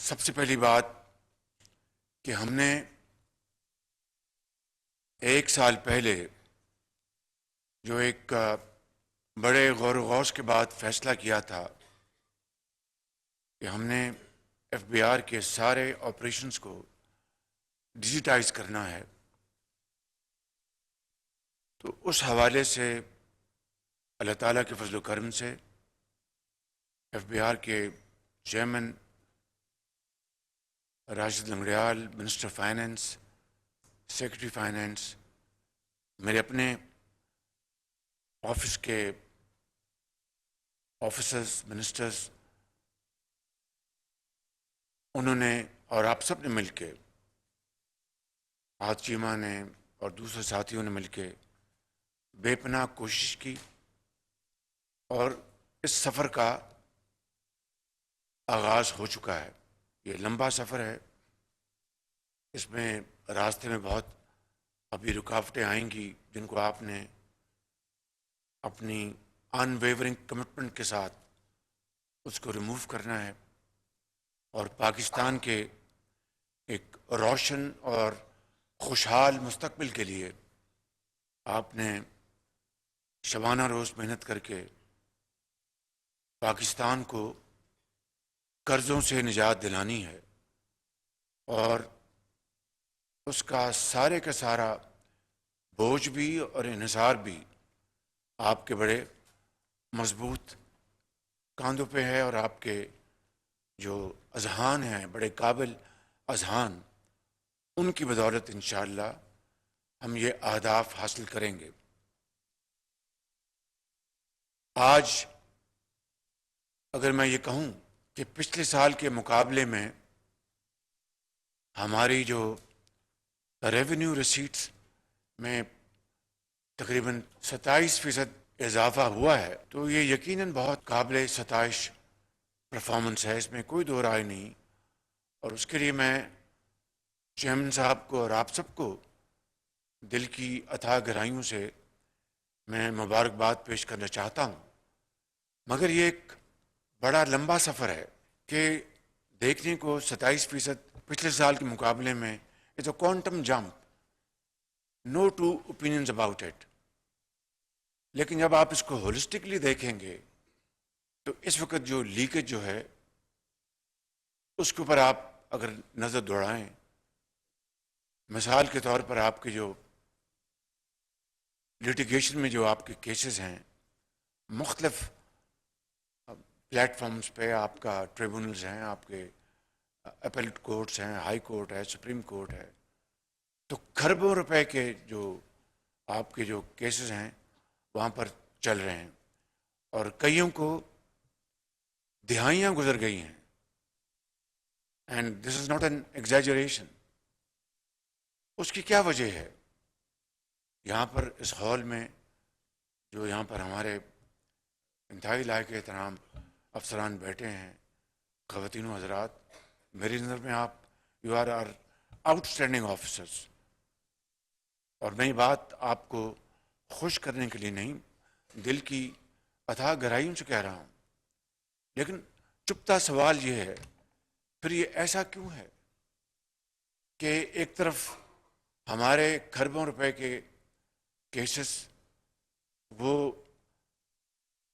سب سے پہلی بات کہ ہم نے 1 سال پہلے جو ایک بڑے غور و غوص کے بعد فیصلہ کیا تھا کہ ہم نے ایف بی آر کے سارے آپریشنز کو ڈیجیٹائز کرنا ہے، تو اس حوالے سے اللہ تعالیٰ کے فضل و کرم سے ایف بی آر کے chairman Rashid Langrial, minister finance, secretary finance, میرے اپنے آفس کے آفیسرز، منسٹرز، انہوں نے اور آپ سب نے مل کے، چیمہ نے اور دوسرے ساتھیوں نے مل کے بے پناہ کوشش کی، اور اس سفر کا آغاز ہو چکا ہے۔ یہ لمبا سفر ہے، اس میں راستے میں بہت ابھی رکاوٹیں آئیں گی جن کو آپ نے اپنی ان ویورنگ کمٹمنٹ کے ساتھ اس کو ریموو کرنا ہے، اور پاکستان کے ایک روشن اور خوشحال مستقبل کے لیے آپ نے شبانہ روز محنت کر کے پاکستان کو قرضوں سے نجات دلانی ہے، اور اس کا سارے کا سارا بوجھ بھی اور انحصار بھی آپ کے بڑے مضبوط کاندھوں پہ ہے، اور آپ کے جو اذہان ہیں، بڑے قابل اذہان، ان کی بدولت انشاءاللہ ہم یہ اہداف حاصل کریں گے۔ آج اگر میں یہ کہوں کہ پچھلے سال کے مقابلے میں ہماری جو ریونیو ریسیٹس میں تقریباً 27% اضافہ ہوا ہے، تو یہ یقیناً بہت قابل ستائش پرفارمنس ہے، اس میں کوئی دو رائے نہیں، اور اس کے لیے میں چیئرمین صاحب کو اور آپ سب کو دل کی اتھاہ گہرائیوں سے میں مبارکباد پیش کرنا چاہتا ہوں۔ مگر یہ ایک بڑا لمبا سفر ہے کہ دیکھنے کو 27% پچھلے سال کے مقابلے میں it's a quantum jump, no two opinions about it, لیکن جب آپ اس کو ہولسٹکلی دیکھیں گے تو اس وقت جو لیکیج جو ہے اس کے اوپر آپ اگر نظر دوڑائیں، مثال کے طور پر آپ کے جو لیٹیگیشن میں جو آپ کے کیسز ہیں، مختلف پلیٹ فارمز پہ آپ کا ٹریبونلز ہیں، آپ کے اپیلٹ کورٹس ہیں، ہائی کورٹ ہے، سپریم کورٹ ہے، تو کھربوں روپے کے جو آپ کے جو کیسز ہیں وہاں پر چل رہے ہیں، اور کئیوں کو دہائیاں گزر گئی ہیں، and this is not an exaggeration. اس کی کیا وجہ ہے؟ یہاں پر اس ہال میں جو یہاں پر ہمارے انتہائی لائق احترام افسران بیٹھے ہیں، خواتین و حضرات، میری نظر میں آپ you are outstanding officers, اور میں یہ بات آپ کو خوش کرنے کے لیے نہیں، دل کی اتھاہ گہرائیوں سے کہہ رہا ہوں، لیکن چپتا سوال یہ ہے، پھر یہ ایسا کیوں ہے کہ ایک طرف ہمارے کھربوں روپے کے کیسز وہ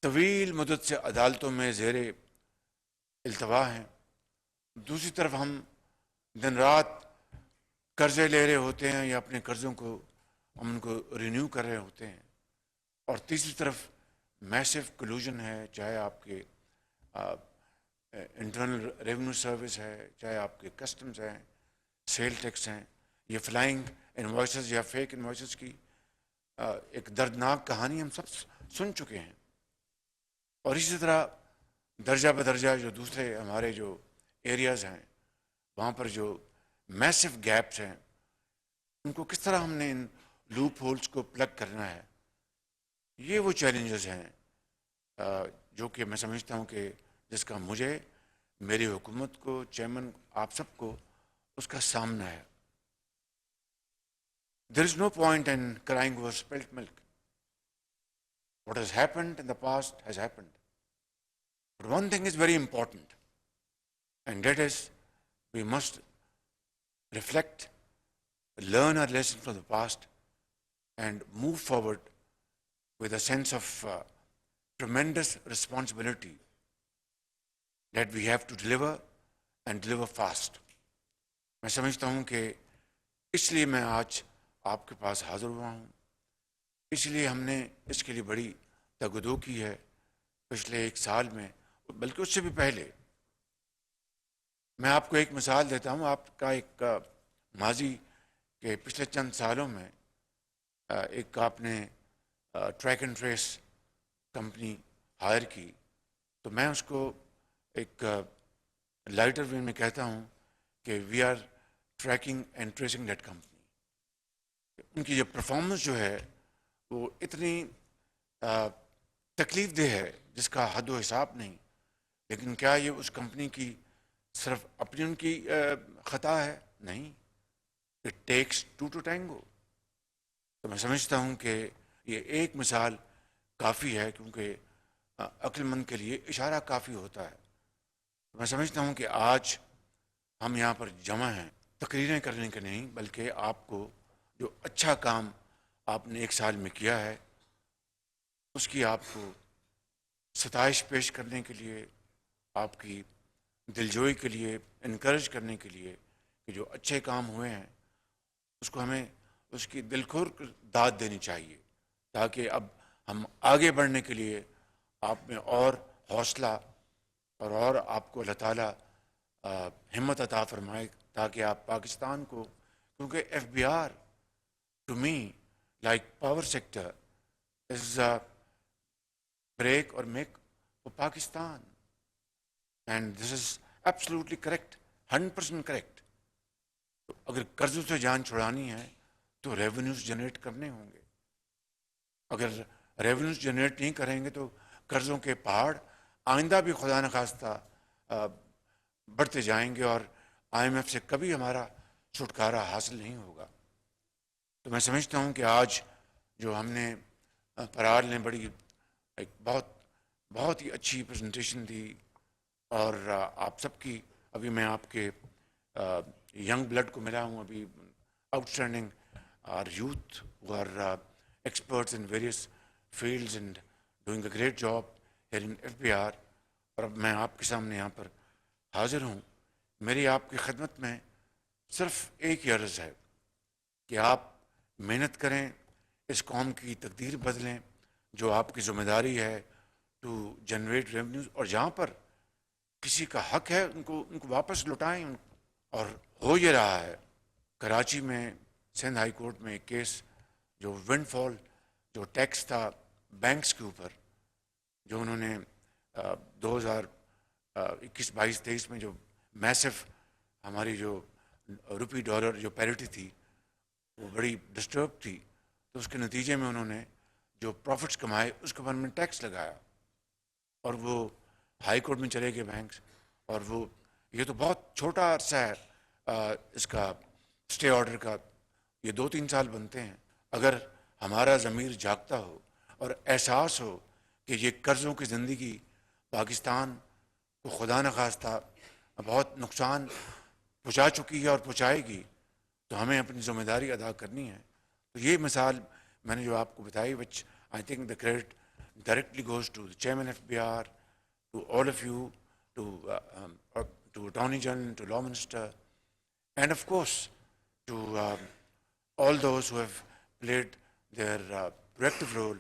طویل مدت سے عدالتوں میں زیر التوا ہیں، دوسری طرف ہم دن رات قرضے لے رہے ہوتے ہیں یا اپنے قرضوں کو ہم ان کو رینیو کر رہے ہوتے ہیں، اور تیسری طرف میسو کلوژن ہے، چاہے آپ کے انٹرنل ریونیو سروس ہے، چاہے آپ کے کسٹمز ہیں، سیل ٹیکس ہیں، یہ فلائنگ انوائسز یا فیک انوائسز کی ایک دردناک کہانی ہم سب سن چکے ہیں، اور اسی طرح درجہ بدرجہ جو دوسرے ہمارے جو ایریاز ہیں وہاں پر جو میسو گیپس ہیں، ان کو کس طرح ہم نے ان لوپ ہولز کو پلگ کرنا ہے، یہ وہ چیلنجز ہیں جو کہ میں سمجھتا ہوں کہ جس کا مجھے، میری حکومت کو، چیئرمین آپ سب کو اس کا سامنا ہے۔ There is no point in crying over spilt milk. What has happened in the past has happened. But one thing is very important, and that is we must reflect, learn our lesson from the past, and move forward with a sense of tremendous responsibility that we have to deliver and deliver fast. میں سمجھتا ہوں کہ اس لیے میں آج آپ کے پاس حاضر ہوا ہوں، اس لیے ہم نے اس کے لیے بڑی تگدو کی ہے پچھلے 1 سال میں، بلکہ اس سے بھی پہلے. میں آپ کو ایک مثال دیتا ہوں آپ کا ایک ماضی کے پچھلے چند سالوں میں ایک آپ نے track and trace company hire کی، تو میں اس کو ایک لائٹر وے میں کہتا ہوں کہ we are tracking and tracing that company. ان کی جو پرفارمنس جو ہے وہ اتنی تکلیف دہ ہے جس کا حد و حساب نہیں. لیکن کیا یہ اس کمپنی کی صرف اپنی ان کی خطا ہے؟ نہیں. It takes two to tango. تو میں سمجھتا ہوں کہ یہ ایک مثال کافی ہے، کیونکہ عقل مند کے لیے اشارہ کافی ہوتا ہے. میں سمجھتا ہوں کہ آج ہم یہاں پر جمع ہیں تقریریں کرنے کے نہیں، بلکہ آپ کو جو اچھا کام آپ نے 1 سال میں کیا ہے اس کی آپ کو ستائش پیش کرنے کے لیے، آپ کی دلجوئی کے لیے، انکریج کرنے کے لیے کہ جو اچھے کام ہوئے ہیں اس کو ہمیں اس کی دل کھول کر داد دینی چاہیے، تاکہ اب ہم آگے بڑھنے کے لیے آپ میں اور حوصلہ اور آپ کو اللہ تعالیٰ ہمت عطا فرمائے، تاکہ آپ پاکستان کو، کیونکہ F B R to me like power sector is break اور make for Pakistan, and this is absolutely correct, 100% correct. تو اگر قرضوں سے جان چھڑانی ہے تو ریونیوز جنریٹ کرنے ہوں گے. اگر ریونیوز جنریٹ نہیں کریں گے تو قرضوں کے پہاڑ آئندہ بھی خدا نخواستہ بڑھتے جائیں گے، اور IMF سے کبھی ہمارا چھٹکارا حاصل نہیں ہوگا. تو میں سمجھتا ہوں کہ آج جو ہم نے پرال نے بڑی ایک بہت ہی اچھی پریزنٹیشن دی، اور آپ سب کی، ابھی میں آپ کے ینگ بلڈ کو ملا ہوں، ابھی آؤٹ اسٹینڈنگ اور یوتھ اور experts in various fields and doing a great job here in FBR. اور اب میں آپ کے سامنے یہاں پر حاضر ہوں. میری آپ کی خدمت میں صرف ایک ہی عرض ہے کہ آپ محنت کریں، اس قوم کی تقدیر بدلیں. جو آپ کی ذمہ داری ہے ٹو جنریٹ ریونیوز، اور جہاں پر کسی کا حق ہے ان کو واپس لوٹائیں. اور ہو یہ رہا ہے. کراچی میں سندھ ہائی کورٹ میں ایک کیس، جو ونڈ فال جو ٹیکس تھا بینکس کے اوپر، جو انہوں نے 2021-22-23 میں جو میسف ہماری جو روپی ڈالر جو پیرٹی تھی وہ بڑی ڈسٹرب تھی، تو اس کے نتیجے میں انہوں نے جو پروفٹس کمائے اس کے اوپر میں ٹیکس لگایا، اور وہ ہائی کورٹ میں چلے گئے بینکس. اور وہ یہ تو بہت چھوٹا عرصہ ہے اس کا اسٹے آرڈر کا، یہ 2-3 سال بنتے ہیں. اگر ہمارا ضمیر جاگتا ہو اور احساس ہو کہ یہ قرضوں کی زندگی پاکستان کو خدا نخواستہ بہت نقصان پہنچا چکی ہے اور پہنچائے گی، تو ہمیں اپنی ذمہ داری ادا کرنی ہے. تو یہ مثال میں نے جو آپ کو بتائی، which I think the credit directly goes to the chairman FBR, to all of you, to Attorney General, to Law Minister, and of course to all those who have played their proactive role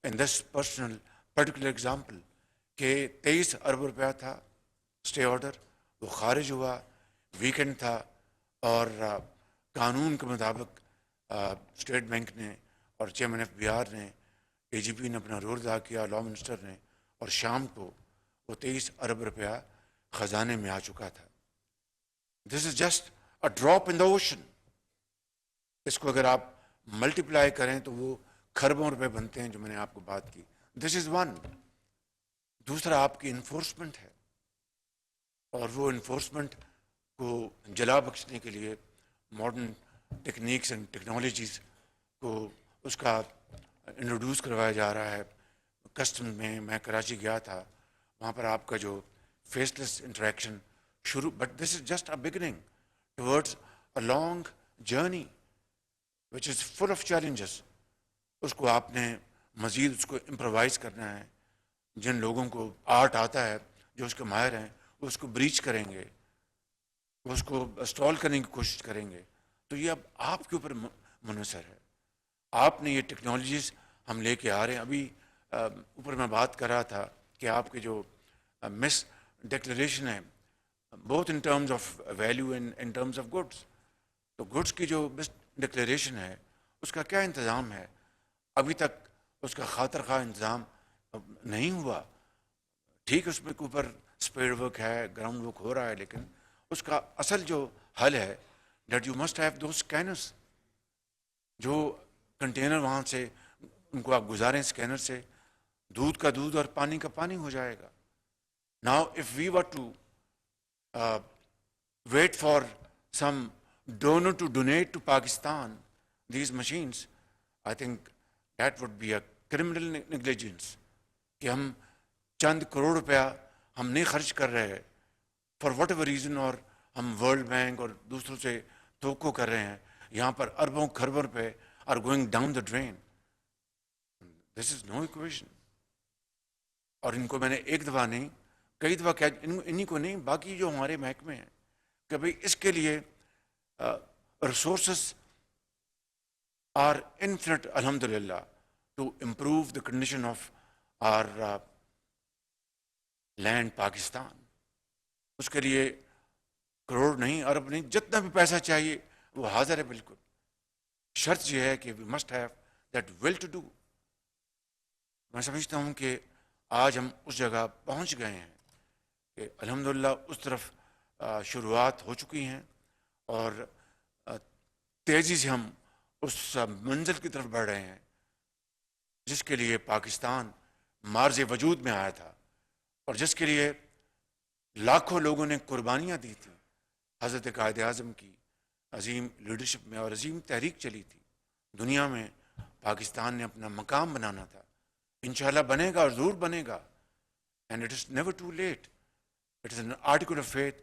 in this personal particular example. کہ 23 ارب روپیہ تھا stay order, وہ خارج ہوا، weekend تھا، اور قانون کے مطابق اسٹیٹ بینک نے اور چیئرمین FBR نے، AGP نے اپنا رول ادا کیا، لاء منسٹر نے، اور شام کو وہ 23 ارب روپیہ خزانے میں آ چکا تھا. This is just a drop in the ocean. اس کو اگر آپ ملٹیپلائی کریں تو وہ کھربوں روپے بنتے ہیں، جو میں نے آپ کو بات کی. This is one. دوسرا آپ کی انفورسمنٹ ہے، اور وہ انفورسمنٹ کو جلا بخشنے کے لیے ماڈرن ٹیکنیکس اینڈ ٹیکنالوجیز کو اس کا انٹروڈیوس کروایا جا رہا ہے. کسٹم میں کراچی گیا تھا، وہاں پر آپ کا جو فیس لیس انٹریکشن شروع, but this is just a beginning towards a long journey which is full of challenges. اس کو آپ نے مزید اس کو امپروائز کرنا ہے. جن لوگوں کو آرٹ آتا ہے, جو اس کے ماہر ہیں, وہ اس کو بریچ کریں گے, وہ اس کو اسٹال کرنے کی کوشش کریں گے. تو یہ اب آپ کے اوپر منحصر ہے. آپ نے یہ ٹیکنالوجیز ہم لے کے آ رہے ہیں. ابھی اوپر میں بات کر رہا تھا کہ آپ کے جو مس ڈکلریشن ہے, both in terms of value and in terms of goods, تو گڈس کی جو مس ڈکلیریشن ہے اس کا کیا انتظام ہے؟ ابھی تک اس کا خاطر خواہ انتظام نہیں ہوا. ٹھیک, اس میں کے اوپر اسپیڈ ورک ہے, گراؤنڈ ورک ہو رہا ہے, لیکن اس کا اصل جو حل ہے that you must have those scanners. جو کنٹینر وہاں سے ان کو آپ گزاریں اسکینر سے, دودھ کا دودھ اور پانی کا پانی ہو جائے گا. Now if we were to wait for some donor to donate to Pakistan these machines, I think that would be a criminal negligence. کہ ہم چند کروڑ روپیہ ہم نہیں خرچ کر رہے فار واٹ ایور ریزن, اور ہم ورلڈ بینک اور دوسروں سے توقع کر رہے ہیں, یہاں پر اربوں کھربوں روپے are going down the drain. This is no equation. اور ان کو میں نے ایک دفعہ نہیں کئی دفعہ کیا, انہیں کو نہیں, باقی جو ہمارے محکمے ہیں, کہ بھئی اس کے لیے ریسورسز آر انفینٹ الحمد للہ to improve the condition of our land Pakistan. اس کے لیے کروڑ نہیں, ارب نہیں, جتنا بھی پیسہ چاہیے وہ حاضر ہے بالکل. شرط یہ ہے کہ we must have that will to do. میں سمجھتا ہوں کہ آج ہم اس جگہ پہنچ گئے ہیں کہ الحمدللہ اس طرف شروعات ہو چکی ہیں, اور تیزی سے ہم اس منزل کی طرف بڑھ رہے ہیں جس کے لیے پاکستان مارز وجود میں آیا تھا, اور جس کے لیے لاکھوں لوگوں نے قربانیاں دی تھیں. حضرت قائد اعظم کی عظیم لیڈرشپ میں اور عظیم تحریک چلی تھی. دنیا میں پاکستان نے اپنا مقام بنانا تھا. انشاءاللہ بنے گا, اور ضرور بنے گا. And it is never too late. It is an article of faith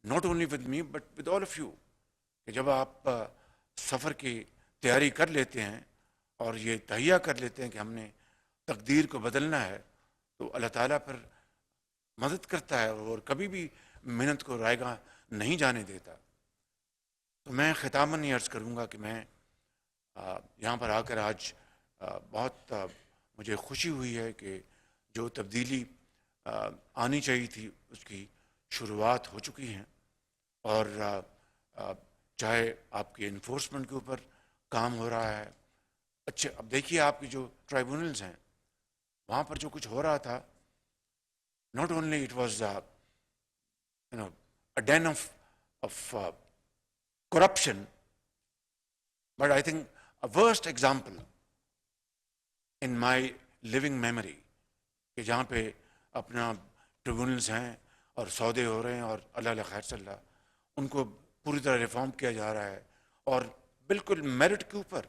not only with me but with all of you, کہ جب آپ سفر کی تیاری کر لیتے ہیں اور یہ تہیہ کر لیتے ہیں کہ ہم نے تقدیر کو بدلنا ہے, تو اللہ تعالیٰ پھر مدد کرتا ہے اور کبھی بھی محنت کو رائے گاہ نہیں جانے دیتا. تو میں ختاماً یہ عرض کروں گا کہ میں یہاں پر آ کر آج بہت مجھے خوشی ہوئی ہے کہ جو تبدیلی آنی چاہیے تھی اس کی شروعات ہو چکی ہیں. اور چاہے آپ کے انفورسمنٹ کے اوپر کام ہو رہا ہے, اچھے, اب دیکھیے آپ کی جو ٹرائبونلز ہیں وہاں پر جو کچھ ہو رہا تھا, not only it was a den of corruption, but I think a worst example in my living memory, کہ جہاں پہ اپنا ٹریبونلز ہیں اور سودے ہو رہے ہیں اور اللہ خیر صلی اللہ, ان کو پوری طرح ریفارم کیا جا رہا ہے, اور بالکل میرٹ کے اوپر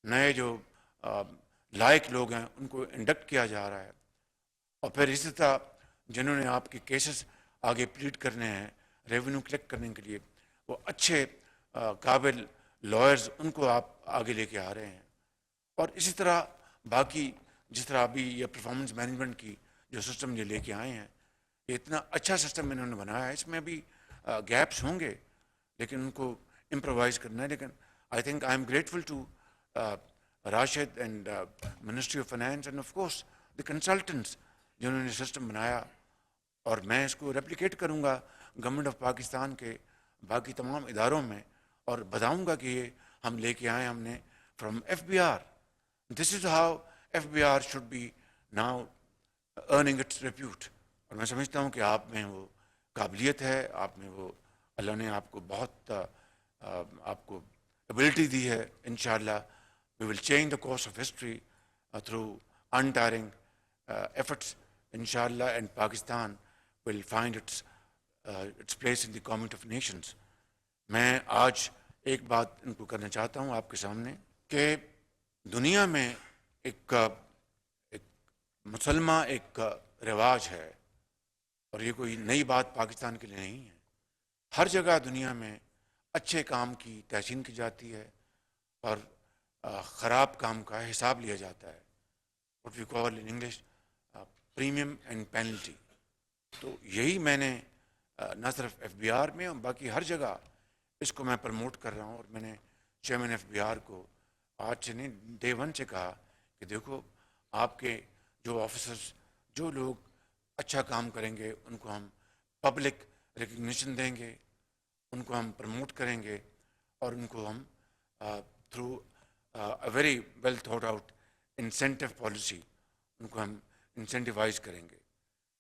نئے جو لائق لوگ ہیں ان کو انڈکٹ کیا جا رہا ہے. اور پھر اسی طرح جنہوں نے آپ کے کیسز آگے پلیٹ کرنے ہیں ریونیو کلیکٹ کرنے کے لیے, وہ اچھے قابل لائرز, ان کو آپ آگے لے کے آ رہے ہیں. اور اسی طرح باقی جس طرح ابھی یہ پرفارمنس مینجمنٹ کی جو سسٹم یہ لے کے آئے ہیں, یہ اتنا اچھا سسٹم انہوں نے بنایا ہے. اس میں بھی گیپس ہوں گے لیکن ان کو امپرووائز کرنا ہے. لیکن I think I am grateful to Rashid and ministry of finance and of course the consultants جنہوں نے سسٹم بنایا, اور میں اس کو ریپلیکیٹ کروں گا گورنمنٹ آف پاکستان کے باقی تمام اداروں میں, اور بتاؤں گا کہ یہ ہم لے کے آئے ہم نے from F B R. This is how F B R should be now earning its repute. اور میں سمجھتا ہوں کہ آپ میں وہ قابلیت ہے, آپ میں وہ اللہ نے آپ کو بہت آپ کو ابلٹی دی ہے. انشاءاللہ we will change the course of history through untiring efforts, inshallah, and Pakistan will find its place in the Community of Nations. میں آج ایک بات ان کو کرنا چاہتا ہوں آپ کے سامنے کہ دنیا میں ایک مسلمہ ایک رواج ہے, اور یہ کوئی نئی بات پاکستان کے لیے نہیں ہے. ہر جگہ دنیا میں اچھے کام کی تحسین کی جاتی ہے اور خراب کام کا حساب لیا جاتا ہے، what we call in English premium and penalty. تو یہی میں نے نہ صرف ایف بی آر میں اور باقی ہر جگہ اس کو میں پروموٹ کر رہا ہوں. اور میں نے چیئرمین ایف بی آر کو آج سے نہیں ڈے ون سے کہا کہ دیکھو آپ کے جو آفیسرز، جو لوگ اچھا کام کریں گے ان کو ہم پبلک ریکگنیشن دیں گے، ان کو ہم پروموٹ کریں گے اور ان کو ہم through a very well thought out incentive policy ان کو ہم انسینٹیوائز کریں گے.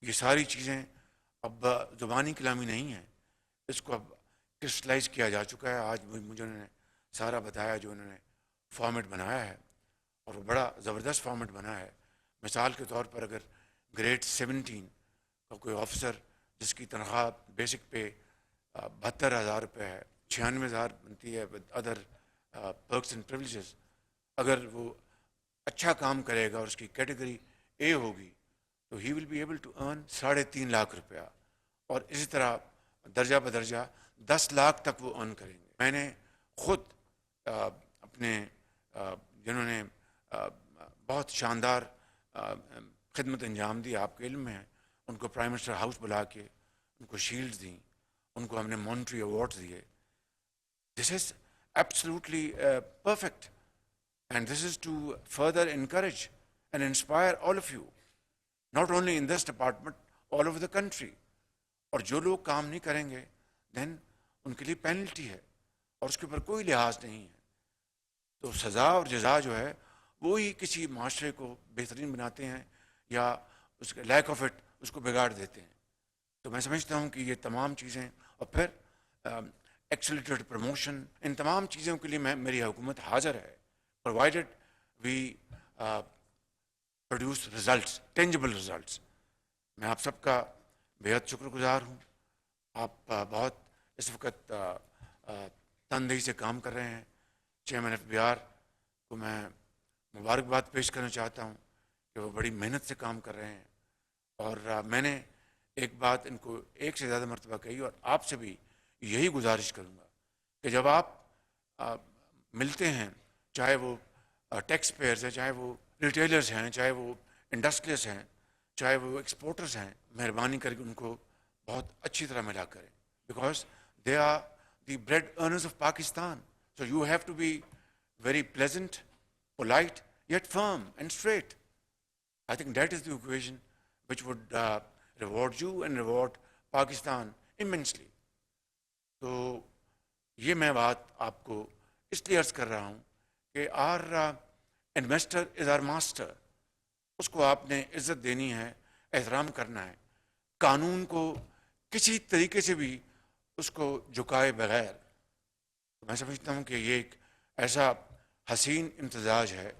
یہ ساری چیزیں اب زبانی کلامی نہیں ہیں، اس کو اب کرسٹلائز کیا جا چکا ہے. آج مجھے انہوں نے سارا بتایا جو انہوں نے فارمیٹ بنایا ہے، اور وہ بڑا زبردست فارمیٹ بنا ہے. مثال کے طور پر اگر گریڈ 17 کا کوئی آفیسر جس کی تنخواہ بیسک پہ 72,000 روپے ہے، 96,000 بنتی ہے with other perks and privileges, اگر وہ اچھا کام کرے گا اور اس کی کیٹیگری اے ہوگی تو he will be able to earn 3.5 lakh روپیہ، اور اسی طرح درجہ بدرجہ 10 لاکھ تک وہ ارن کریں گے. میں نے خود اپنے جنہوں نے بہت شاندار خدمت انجام دی آپ کے علم میں ہے، ان کو پرائم منسٹر ہاؤس بلا کے ان کو شیلڈز دیں، ان کو ہم نے مانیٹری ایوارڈز دیے. This is absolutely perfect and this is to further encourage and inspire all of you, not only in this department, all over the country. اور جو لوگ کام نہیں کریں گے دین ان کے لیے پینلٹی ہے اور اس کے اوپر کوئی لحاظ نہیں ہے. تو سزا اور جزا جو ہے وہی کسی معاشرے کو بہترین بناتے ہیں یا اس کے لیک آف اٹ اس کو بگاڑ دیتے ہیں. تو میں سمجھتا ہوں کہ یہ تمام چیزیں اور پھر ایکسیلریٹڈ پروموشن، ان تمام چیزوں کے لیے میری حکومت حاضر ہے، provided we produce results, tangible results. میں آپ سب کا بےحد شکر گزار ہوں. آپ بہت اس وقت تندہی سے کام کر رہے ہیں. چیئرمین ایف بی آر کو میں مبارکباد پیش کرنا چاہتا ہوں کہ وہ بڑی محنت سے کام کر رہے ہیں. اور میں نے ایک بات ان کو ایک سے زیادہ مرتبہ کہی اور آپ سے بھی یہی گزارش کروں گا کہ جب آپ ملتے ہیں، چاہے وہ ٹیکس پیئرز ہیں، چاہے وہ ریٹیلرز ہیں، چاہے وہ انڈسٹریز ہیں، چاہے وہ ایکسپورٹرز ہیں، مہربانی کر کے ان کو بہت اچھی طرح ملا کریں، because they are the bread earners of Pakistan. So you have to be very pleasant, polite, yet firm and straight. I think that is the equation which would reward you and reward Pakistan immensely. تو یہ میں بات آپ کو اس لیے عرض کر رہا ہوں کہ our investor is our master. اس کو آپ نے عزت دینی ہے، احترام کرنا ہے، قانون کو کسی طریقے سے بھی اس کو جھکائے بغیر. میں سمجھتا ہوں کہ یہ ایک ایسا حسین امتزاج ہے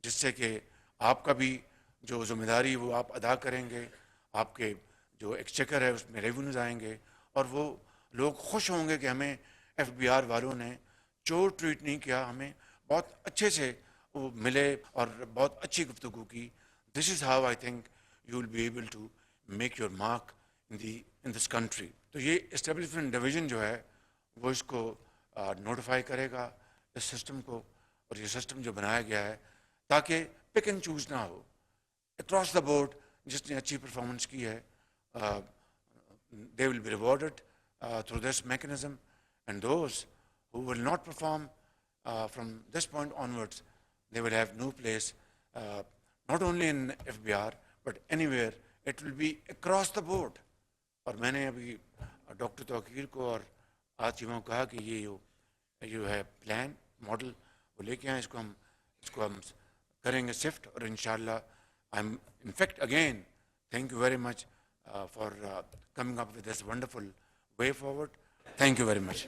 جس سے کہ آپ کا بھی جو ذمہ داری وہ آپ ادا کریں گے، آپ کے جو ایکسچیکر ہے اس میں ریونیوز آئیں گے اور وہ لوگ خوش ہوں گے کہ ہمیں ایف بی آر والوں نے چور ٹریٹ نہیں کیا، ہمیں بہت اچھے سے وہ ملے اور بہت اچھی گفتگو کی. This is how I think you will be able to make your mark in this country. تو یہ اسٹیبلشمنٹ ڈویژن جو ہے وہ اس کو نوٹیفائی کرے گا اس سسٹم کو، اور یہ سسٹم جو بنایا گیا ہے تاکہ پک اینڈ چوز نہ ہو اکراس دا بورڈ. جس نے اچھی پرفارمنس کی ہے they will be rewarded through this mechanism, and those who will not perform from this point onwards they will have no place not only in FBR but anywhere. It will be across the board. اور میں نے ابھی doctor توقیر کو اور آتیما کو کہا کہ یہ جو ہے پلان ماڈل وہ لے کے آئیں، اس کو ہم کریں گے شفٹ. اور انشاءاللہ I am in fact again thank you very much for coming up with this wonderful way forward. Thank you very much.